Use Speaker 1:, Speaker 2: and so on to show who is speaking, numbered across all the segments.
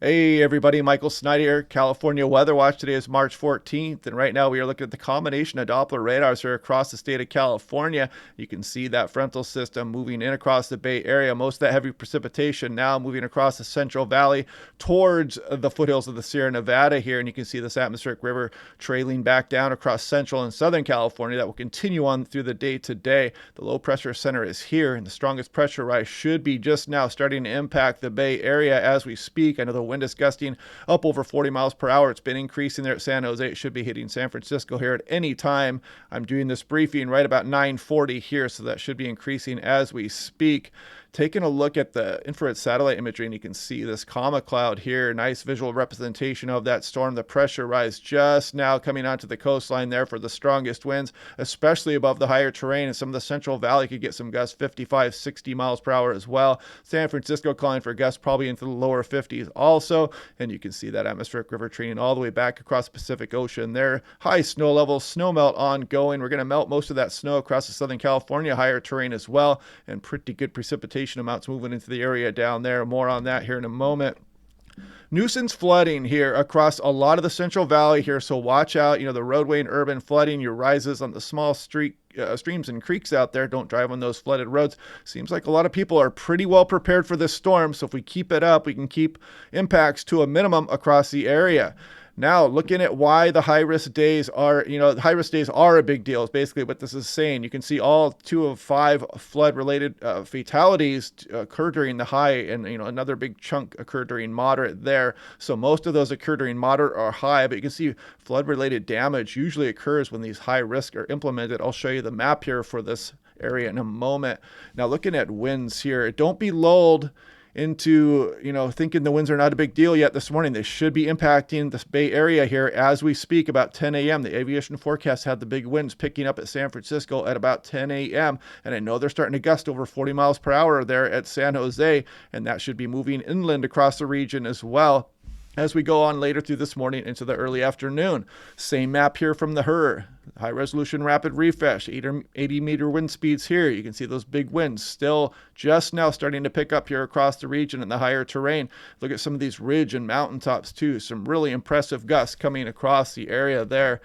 Speaker 1: Hey everybody, Michael Snyder here, California Weather Watch. Today is March 14th, and right now we are looking at the combination of Doppler radars here across the state of California. You can see that frontal system moving in across the Bay Area. Most of that heavy precipitation now moving across the Central Valley towards the foothills of the Sierra Nevada here, and you can see this atmospheric river trailing back down across Central and Southern California. That will continue on through the day today. The low pressure center is here, and the strongest pressure rise should be just now starting to impact the Bay Area as we speak. I know the wind is gusting up over 40 miles per hour. It's been increasing there at San Jose. It should be hitting San Francisco here at any time. I'm doing this briefing right about 9:40 here, so that should be increasing as we speak. Taking a look at the infrared satellite imagery, and you can see this comma cloud here. Nice visual representation of that storm. The pressure rise just now coming onto the coastline there for the strongest winds, especially above the higher terrain. And some of the Central Valley could get some gusts 55, 60 miles per hour as well. San Francisco calling for gusts probably into the lower 50s also. And you can see that atmospheric river training all the way back across the Pacific Ocean there. High snow levels, snow melt ongoing. We're going to melt most of that snow across the Southern California higher terrain as well, and pretty good precipitation amounts moving into the area down there. More on that here in a moment. Nuisance flooding here across a lot of the Central Valley here, so watch out. The roadway and urban flooding, your rises on the small streams and creeks out there. Don't drive on those flooded roads. Seems like a lot of people are pretty well prepared for this storm, so if we keep it up, we can keep impacts to a minimum across the area. Now, looking at why the high-risk days are, high-risk days are a big deal is basically what this is saying. You can see all 2 of 5 flood-related fatalities occur during the high, and, another big chunk occur during moderate there. So most of those occur during moderate or high, but you can see flood-related damage usually occurs when these high risks are implemented. I'll show you the map here for this area in a moment. Now, looking at winds here, don't be lulled into thinking the winds are not a big deal yet this morning. They should be impacting this Bay Area here as we speak. About 10 a.m. the aviation forecast had the big winds picking up at San Francisco at about 10 a.m. and I know they're starting to gust over 40 miles per hour there at San Jose, and that should be moving inland across the region as well as we go on later through this morning into the early afternoon. Same map here from the HRRR. High resolution rapid refresh, 80 meter wind speeds here. You can see those big winds still just now starting to pick up here across the region in the higher terrain. Look at some of these ridge and mountaintops too. Some really impressive gusts coming across the area there.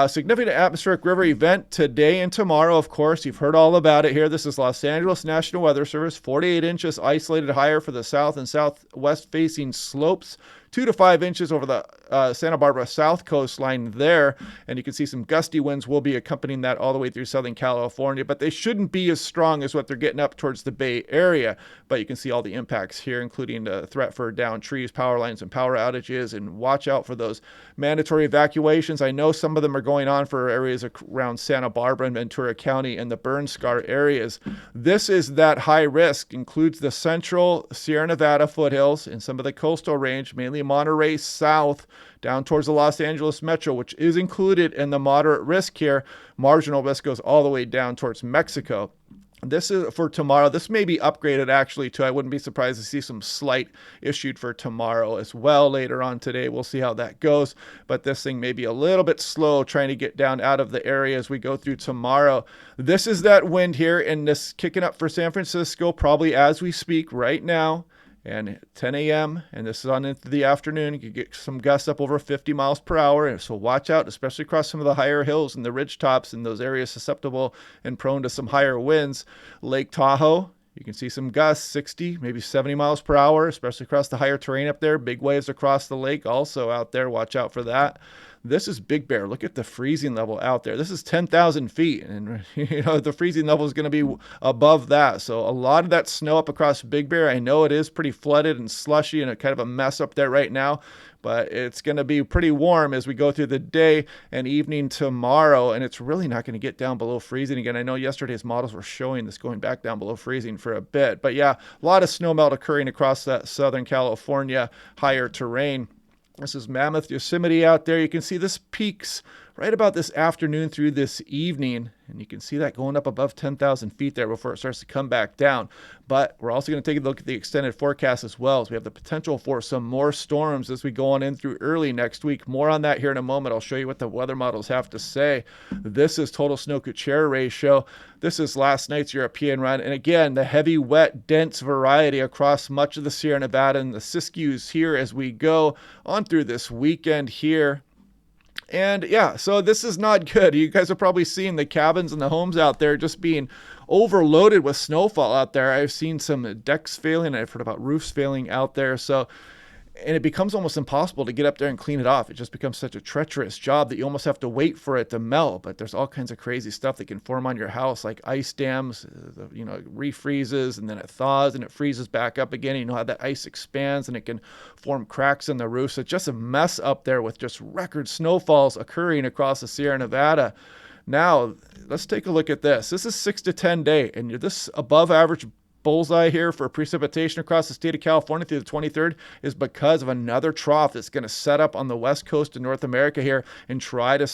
Speaker 1: Significant atmospheric river event today and tomorrow, of course. You've heard all about it here. This is Los Angeles National Weather Service. 48 inches isolated higher for the south and southwest facing slopes. 2 to 5 inches over the Santa Barbara south coastline there. And you can see some gusty winds will be accompanying that all the way through Southern California, but they shouldn't be as strong as what they're getting up towards the Bay Area. But you can see all the impacts here, including the threat for downed trees, power lines, and power outages. And watch out for those mandatory evacuations. I know some of them are going on for areas around Santa Barbara and Ventura County and the burn scar areas. This is that high risk, includes the central Sierra Nevada foothills and some of the coastal range, mainly Monterey south down towards the Los Angeles metro, which is included in the moderate risk here. Marginal risk goes all the way down towards Mexico. This is for tomorrow. This may be upgraded actually too. I wouldn't be surprised to see some slight issued for tomorrow as well later on today. We'll see how that goes. But this thing may be a little bit slow trying to get down out of the area as we go through tomorrow. This is that wind here, and this kicking up for San Francisco probably as we speak right now. And 10 a.m. and this is on into the afternoon. You can get some gusts up over 50 miles per hour. And so watch out, especially across some of the higher hills and the ridge tops and those areas susceptible and prone to some higher winds. Lake Tahoe, you can see some gusts, 60, maybe 70 miles per hour, especially across the higher terrain up there. Big waves across the lake also out there. Watch out for that. This is Big Bear. Look at the freezing level out there. This is 10,000 feet, and the freezing level is going to be above that. So a lot of that snow up across Big Bear. I know it is pretty flooded and slushy and a kind of a mess up there right now, but it's going to be pretty warm as we go through the day and evening tomorrow, and it's really not going to get down below freezing again. I know yesterday's models were showing this going back down below freezing for a bit, but yeah, a lot of snow melt occurring across that Southern California higher terrain. This is Mammoth Yosemite out there. You can see this peaks right about this afternoon through this evening. And you can see that going up above 10,000 feet there before it starts to come back down. But we're also going to take a look at the extended forecast as well, as we have the potential for some more storms as we go on in through early next week. More on that here in a moment. I'll show you what the weather models have to say. This is total snow-Kuchera ratio. This is last night's European run. And again, the heavy, wet, dense variety across much of the Sierra Nevada and the Siskiyous here as we go on through this weekend here. And yeah, so this is not good. You guys are probably seeing the cabins and the homes out there just being overloaded with snowfall out there. I've seen some decks failing. I've heard about roofs failing out there. And it becomes almost impossible to get up there and clean it off. It just becomes such a treacherous job that you almost have to wait for it to melt. But there's all kinds of crazy stuff that can form on your house, like ice dams. It refreezes and then it thaws and it freezes back up again. You know how that ice expands and it can form cracks in the roof. So it's just a mess up there with just record snowfalls occurring across the Sierra Nevada. Now, let's take a look at this. This is 6 to 10 day, and this above average bullseye here for precipitation across the state of California through the 23rd is because of another trough that's going to set up on the west coast of North America here and try to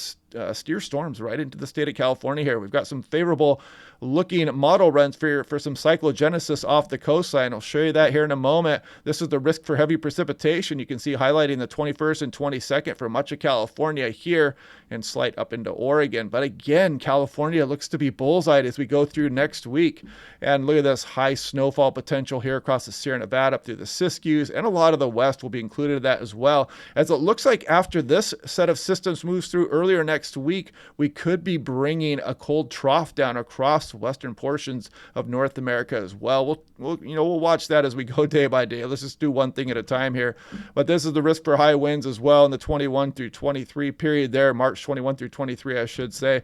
Speaker 1: steer storms right into the state of California here. We've got some favorable looking model runs for some cyclogenesis off the coastline. I'll show you that here in a moment. This is the risk for heavy precipitation. You can see highlighting the 21st and 22nd for much of California here and slight up into Oregon. But again, California looks to be bullseyed as we go through next week. And look at this high snowfall potential here across the Sierra Nevada up through the Siskiyous, and a lot of the west will be included in that as well. As it looks like after this set of systems moves through earlier next week, we could be bringing a cold trough down across western portions of North America as well. We'll watch that as we go day by day. Let's just do one thing at a time here. But this is the risk for high winds as well in the 21 through 23 period there, March 21 through 23, I should say.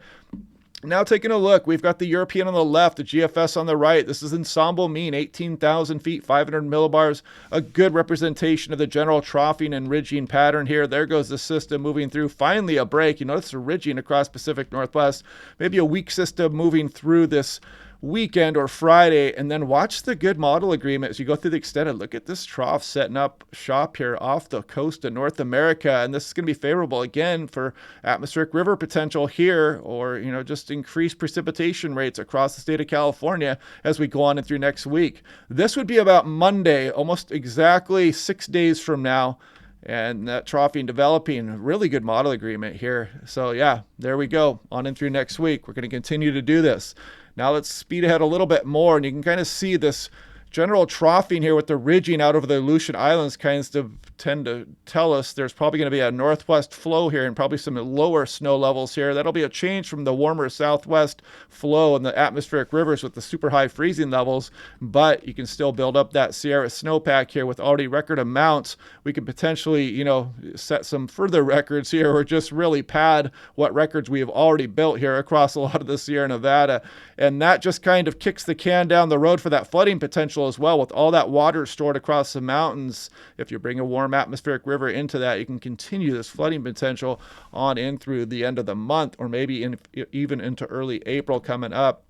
Speaker 1: Now taking a look, we've got the European on the left, the GFS on the right. This is ensemble mean, 18,000 feet, 500 millibars. A good representation of the general troughing and ridging pattern here. There goes the system moving through. Finally a break. You notice a ridging across Pacific Northwest. Maybe a weak system moving through this weekend or Friday, and then watch the good model agreement as you go through the extended. Look at this trough setting up shop here off the coast of North America, and this is going to be favorable again for atmospheric river potential here, or just increased precipitation rates across the state of California as we go on and through next week. This would be about Monday, almost exactly 6 days from now. And that troughing developing, really good model agreement here. So yeah, there we go. On and through next week. We're going to continue to do this. Now let's speed ahead a little bit more, and you can kind of see this general troughing here with the ridging out over the Aleutian Islands kind of tend to tell us there's probably going to be a northwest flow here and probably some lower snow levels here. That'll be a change from the warmer southwest flow in the atmospheric rivers with the super high freezing levels, but you can still build up that Sierra snowpack here with already record amounts. We could potentially, set some further records here or just really pad what records we have already built here across a lot of the Sierra Nevada. And that just kind of kicks the can down the road for that flooding potential as well, with all that water stored across the mountains. If you bring a warm atmospheric river into that, you can continue this flooding potential on in through the end of the month, or maybe even into early April coming up.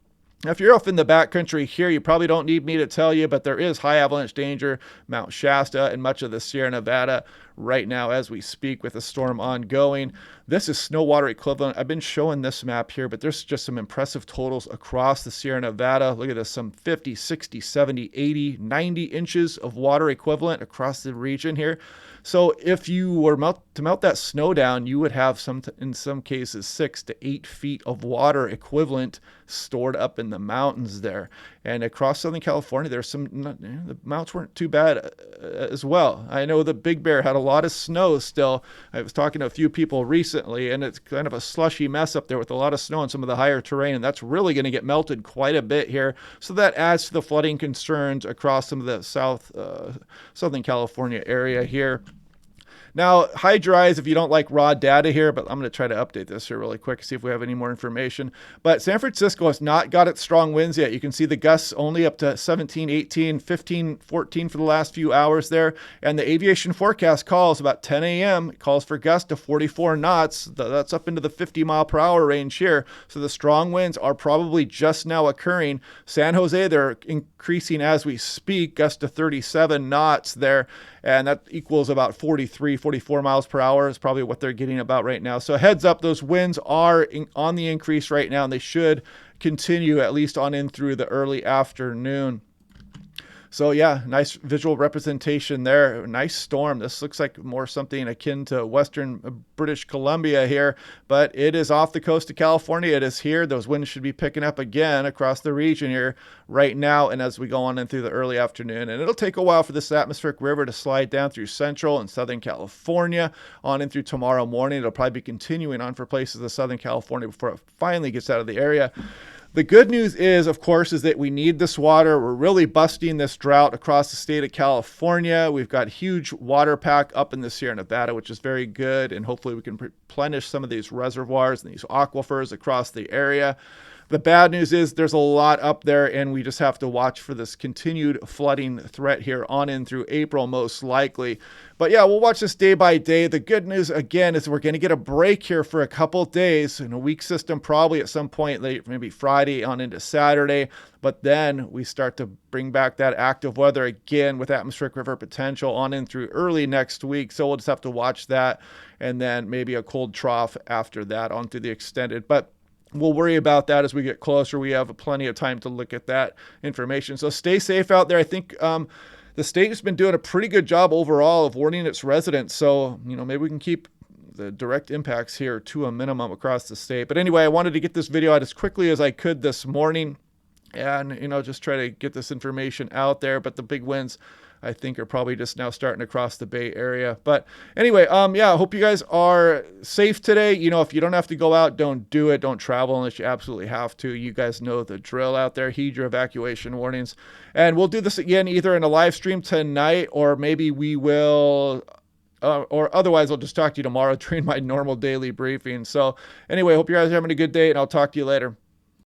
Speaker 1: Now, if you're off in the backcountry here, you probably don't need me to tell you, but there is high avalanche danger, Mount Shasta and much of the Sierra Nevada right now as we speak with the storm ongoing. This is snow water equivalent. I've been showing this map here, but there's just some impressive totals across the Sierra Nevada. Look at this, some 50, 60, 70, 80, 90 inches of water equivalent across the region here. So if you were to melt that snow down, you would have in some cases 6 to 8 feet of water equivalent stored up in the mountains there. And across Southern California, the mounts weren't too bad as well. I know the Big Bear had a lot of snow still. I was talking to a few people recently, and it's kind of a slushy mess up there with a lot of snow on some of the higher terrain, and that's really going to get melted quite a bit here. So that adds to the flooding concerns across some of the Southern California area here. Now, hide your eyes if you don't like raw data here, but I'm going to try to update this here really quick, see if we have any more information. But San Francisco has not got its strong winds yet. You can see the gusts only up to 17, 18, 15, 14 for the last few hours there. And the aviation forecast calls about 10 a.m. It calls for gusts to 44 knots. That's up into the 50 mile per hour range here. So the strong winds are probably just now occurring. San Jose, they're increasing as we speak, gusts to 37 knots there. and that equals about 43, 44 miles per hour is probably what they're getting about right now. So heads up, those winds are on the increase right now, and they should continue at least on in through the early afternoon. So yeah, nice visual representation there. Nice storm. This looks like more something akin to western British Columbia here, but it is off the coast of California. It is here. Those winds should be picking up again across the region here right now, and as we go on in through the early afternoon. And it'll take a while for this atmospheric river to slide down through central and southern California on in through tomorrow morning. It'll probably be continuing on for places of southern California before it finally gets out of the area. The good news is, of course, is that we need this water. We're really busting this drought across the state of California. We've got huge water pack up in the Sierra Nevada, which is very good, and hopefully we can replenish some of these reservoirs and these aquifers across the area. The bad news is there's a lot up there, and we just have to watch for this continued flooding threat here on in through April, most likely. But yeah, we'll watch this day by day. The good news, again, is we're going to get a break here for a couple days in a weak system, probably at some point late, maybe Friday on into Saturday. But then we start to bring back that active weather again with atmospheric river potential on in through early next week. So we'll just have to watch that, and then maybe a cold trough after that on through the extended. But we'll worry about that as we get closer. We have plenty of time to look at that information. So stay safe out there. I think the state has been doing a pretty good job overall of warning its residents. So, maybe we can keep the direct impacts here to a minimum across the state. But anyway, I wanted to get this video out as quickly as I could this morning and, just try to get this information out there. But the big winds, I think, are probably just now starting to cross the Bay Area. But anyway, yeah, I hope you guys are safe today. If you don't have to go out, don't do it. Don't travel unless you absolutely have to. You guys know the drill out there. Heed your evacuation warnings. And we'll do this again either in a live stream tonight, or maybe we will, or otherwise I'll just talk to you tomorrow during my normal daily briefing. So anyway, hope you guys are having a good day, and I'll talk to you later.